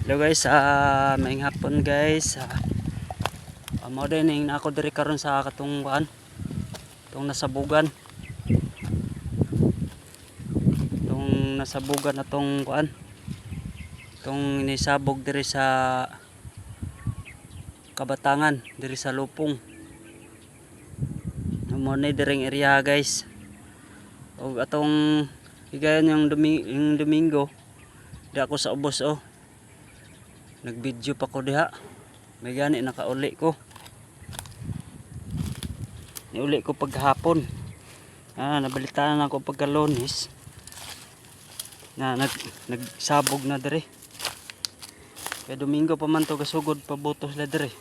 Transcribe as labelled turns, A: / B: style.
A: Hello guys, maing hapon guys. Mao din ning ako diri karon sa katong kuan. Tong nasabugan. Tong nasabugan atong kuan. Tong nisabog diri sa Kabatangan, diri sa Lupong. Mo ni diring area guys. Og atong higayon yung Domingo. Di ako sa ubos Nag-video pa ko diha. May gani nakauli ko. Niuli ko paghapon. Nabalitaan ako pagka-Lunes na nagsabog na dire. Kaya Domingo pa man to gasugod pabutos la dire.